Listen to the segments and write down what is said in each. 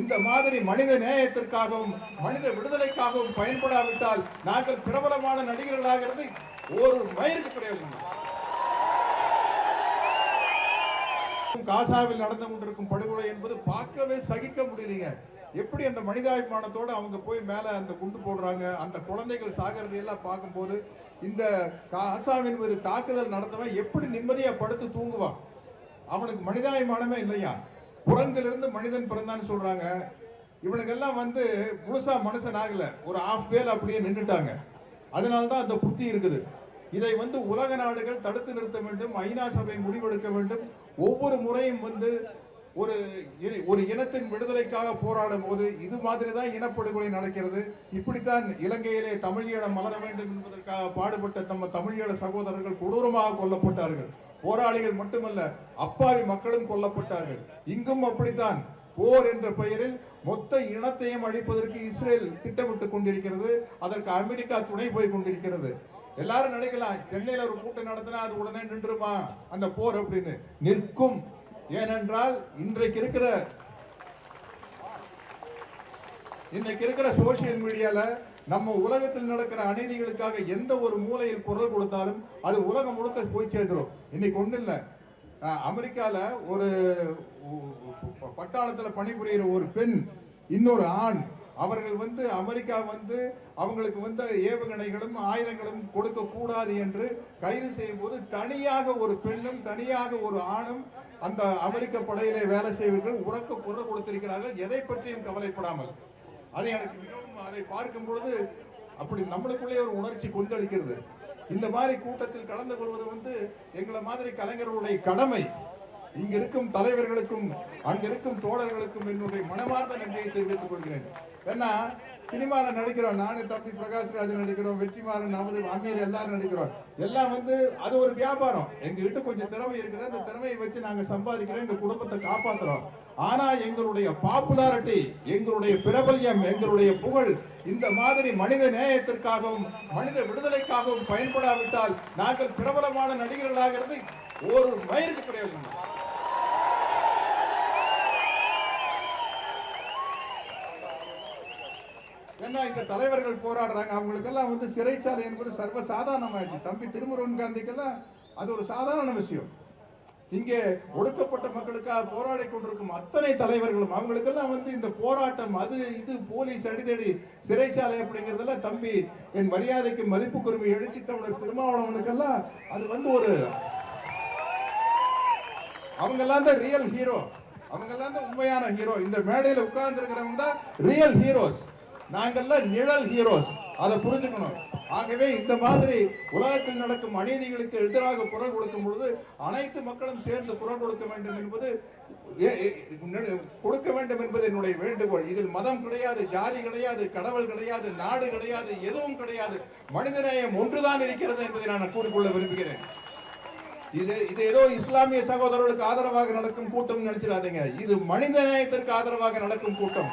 இந்த மாதிரி மனித நேயத்திற்காகவும் மனித விடுதலைக்காகவும் பயன்படாவிட்டால் நாங்கள் பிரபலமான நடிகர்களாகிறது ஒரு மயிருக்கு பிரயோஜனம். காசாவில் நடந்து கொண்டிருக்கும் படுகொலை என்பது பார்க்கவே சகிக்க முடியலைங்க. எப்படி அந்த மனிதாபிமானத்தோட அவங்க போய் மேல அந்த குண்டு போடுறாங்க, அந்த குழந்தைகள் சாகிறது எல்லாம் பார்க்கும்போது இந்த காசாவின் ஒரு தாக்குதல் நடந்தவன் எப்படி நிம்மதியா படுத்து தூங்குவான்? அவனுக்கு மனிதாபிமானமே இல்லையா? குரங்கிலிருந்து மனிதன் பிறந்தான்னு சொல்றாங்க. இவனுக்கெல்லாம் முழுசா மனுஷன் ஆகல, ஒரு ஆஃப் வேல் அப்படியே நின்றுட்டாங்க. அதனால்தான் அந்த புத்தி இருக்குது. இதை உலக நாடுகள் தடுத்து நிறுத்த வேண்டும், ஐநா சபை முடிவெடுக்க வேண்டும். ஒவ்வொரு முறையும் ஒரு இனத்தின் விடுதலைக்காக போராடும் போது இது மாதிரி தான் இனப்படுகொலை நடக்கிறது. இப்படித்தான் இலங்கையிலே தமிழ் ஈழம் மலர வேண்டும் என்பதற்காக பாடுபட்ட நம்ம தமிழீழ சகோதரர்கள் கொடூரமாக கொல்லப்பட்டார்கள். போராளிகள் மட்டுமல்ல, அப்பாவி மக்களும் கொல்லப்பட்டார்கள். இங்கும் அப்படித்தான் போர் என்ற பெயரில் மொத்த இனத்தையும் அழிப்பதற்கு இஸ்ரேல் திட்டமிட்டுக் கொண்டிருக்கிறது. அதற்கு அமெரிக்கா துணை போய் கொண்டிருக்கிறது. எல்லாரும் நினைக்கலாம், சென்னையில் ஒரு கூட்டம் நடத்தினா அது உடனே நின்றுமா அந்த போர் அப்படின்னு. நிற்கும். ஏனென்றால் இன்றைக்கு இருக்கிற சோசியல் மீடியால நம்ம உலகத்தில் நடக்கிற அநீதிகளுக்காக எந்த ஒரு மூலையில் குரல் கொடுத்தாலும் அது உலகம் முழுக்க போய் சேர்ந்துடும். இன்னைக்கு ஒண்ணு இல்ல, அமெரிக்கால ஒரு பட்டாளத்தில் பணிபுரிகிற ஒரு பெண், இன்னொரு ஆண், அவர்கள் அமெரிக்கா அவங்களுக்கு ஏவுகணைகளும் ஆயுதங்களும் கொடுக்க கூடாது என்று கைது செய்யும் போது தனியாக ஒரு பெண்ணும் தனியாக ஒரு ஆணும் அந்த அமெரிக்க படையிலே வேலை செய்வர்கள் உறக்க குரல் கொடுத்திருக்கிறார்கள், எதை பற்றியும் கவலைப்படாமல். அதை எனக்கு மிகவும் அதை பார்க்கும் பொழுது அப்படி நம்மளுக்குள்ளே ஒரு உணர்ச்சி கொந்தளிக்கிறது. இந்த மாதிரி கூட்டத்தில் கலந்து கொள்வது எங்களை மாதிரி கலைஞர்களுடைய கடமை. இங்க இருக்கும் தலைவர்களுக்கும் அங்க இருக்கும் தோழர்களுக்கும் என்னுடைய மனமார்ந்த நன்றியை தெரிவித்துக் கொள்கிறேன். ஏன்னா சினிமாவில் நடிக்கிறோம், நானும் தம்பி பிரகாஷ்ராஜ் நடிக்கிறோம், வெற்றிமாறன், அமீர் எல்லாரும் நடிக்கிறோம். எல்லாம் அது ஒரு வியாபாரம். எங்ககிட்ட கொஞ்சம் திறமை இருக்குது, அந்த திறமையை வச்சு நாங்க சம்பாதிக்கிறோம், எங்க குடும்பத்தை காப்பாத்துறோம். ஆனா எங்களுடைய பாப்புலாரிட்டி, எங்களுடைய பிரபல்யம், எங்களுடைய புகழ் இந்த மாதிரி மனித நேயத்திற்காகவும் மனித விடுதலைக்காகவும் பயன்படாவிட்டால் நாங்கள் பிரபலமான நடிகர்களாகிறது ஒரு மயிருக்கு பிரயோஜனம். ஏன்னா இங்க தலைவர்கள் போராடுறாங்க, அவங்களுக்கெல்லாம் சிறைச்சாலை என்பது சர்வ சாதாரணமாயிடுச்சு. தம்பி திருமுருகன் காந்திக்கெல்லாம் அது ஒரு சாதாரண விஷயம். இங்கே ஒடுக்கப்பட்ட மக்களுக்காக போராடி கொண்டிருக்கும் அத்தனை தலைவர்களும் அவங்களுக்கெல்லாம் இந்த போராட்டம், அது இது போலீஸ் அடிதடி, சிறைச்சாலை அப்படிங்கிறதெல்லாம் தம்பி என் மரியாதைக்கு மதிப்புக்குரிமை எழுச்சி தமிழர் திருமாவளவனுக்கெல்லாம் அது ஒரு அவங்கெல்லாம் தான் ரியல் ஹீரோ, அவங்கெல்லாம் தான் உண்மையான ஹீரோ. இந்த மேடையில் உட்கார்ந்து இருக்கிறவங்க தான் ரியல் ஹீரோஸ், நாங்கள்லாம் நிழல் ஹீரோஸ். அதை புரிஞ்சுக்கணும். ஆகவே இந்த மாதிரி உலகத்தில் நடக்கும் அநீதிகளுக்கு எதிராக குரல் கொடுக்கும் பொழுது அனைத்து மக்களும் சேர்ந்து குரல் கொடுக்க வேண்டும் என்பது என்னுடைய வேண்டுகோள். இதில் மதம் கிடையாது, ஜாதி கிடையாது, கடவுள் கிடையாது, நாடு கிடையாது, எதுவும் கிடையாது. மனிதநேயம் ஒன்றுதான் இருக்கிறது என்பதை நான் கூறிக்கொள்ள விரும்புகிறேன். இது ஏதோ இஸ்லாமிய சகோதரர்களுக்கு ஆதரவாக நடக்கும் கூட்டம் நினைச்சிடாதீங்க. இது மனித நேயத்திற்கு ஆதரவாக நடக்கும் கூட்டம்.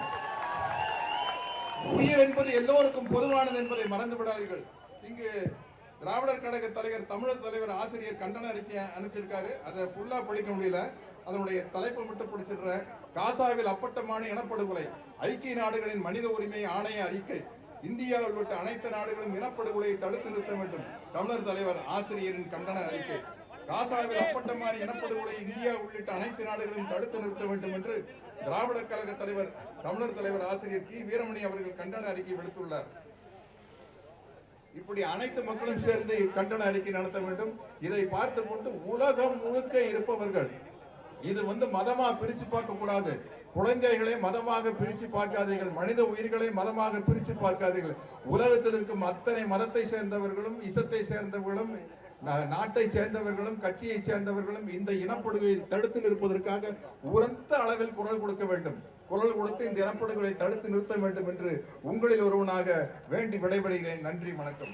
உயிர் என்பது எல்லோருக்கும் பொதுவானது என்பதை மறந்து விடாதீர்கள். இங்கு திராவிடர் கழக தலைவர், தமிழர் தலைவர் ஆசிரியர் கண்டன அறிக்கை அனுப்பிச்சிருக்காரு. அதை ஃபுல்லா படிக்க முடியல, அதனுடைய தலைப்பை மட்டும் பிடிச்சிடுற. காசாவில் அப்பட்டமான இனப்படுகொலை, ஐக்கிய நாடுகளின் மனித உரிமை ஆணைய அறிக்கை, இந்தியாவில் விட்ட அனைத்து நாடுகளும் இனப்படுகொலையை தடுத்து நிறுத்த வேண்டும். தமிழர் தலைவர் ஆசிரியரின் கண்டன அறிக்கை. காசாவில் அப்பட்டமான இனப்படுகொலை இந்தியா உள்ளிட்ட அனைத்து நாடுகளும் தடுத்து நிறுத்த வேண்டும் என்று திராவிடர் கழக தலைவர், தமிழர் தலைவர் ஆசிரியர் கி வீரமணி அவர்கள் கண்டன அறிக்கை விடுத்துள்ளார். இப்படி அனைத்து மக்களும் சேர்ந்து கண்டன அறிக்கை நடத்த வேண்டும். இதை பார்த்து கொண்டு உலகம் முழுக்க இருப்பவர்கள், இது மதமா பிரிச்சு பார்க்க கூடாது. குழந்தைகளை மதமாக பிரிச்சு பார்க்காதீர்கள், மனித உயிர்களை மதமாக பிரிச்சு பார்க்காதீர்கள். உலகத்தில் இருக்கும் அத்தனை மதத்தை சேர்ந்தவர்களும், இசத்தை சேர்ந்தவர்களும், நாட்டை சேர்ந்தவர்களும், கட்சியை சேர்ந்தவர்களும் இந்த இனப்படுகொலை தடுத்து நிற்பதற்காக உரத்த அளவில் குரல் கொடுக்க வேண்டும். குரல் கொடுத்து இந்த இனப்படுகொலை தடுத்து நிறுத்த வேண்டும் என்று உங்களில் ஒருவனாக வேண்டி விடைபெறுகிறேன். நன்றி, வணக்கம்.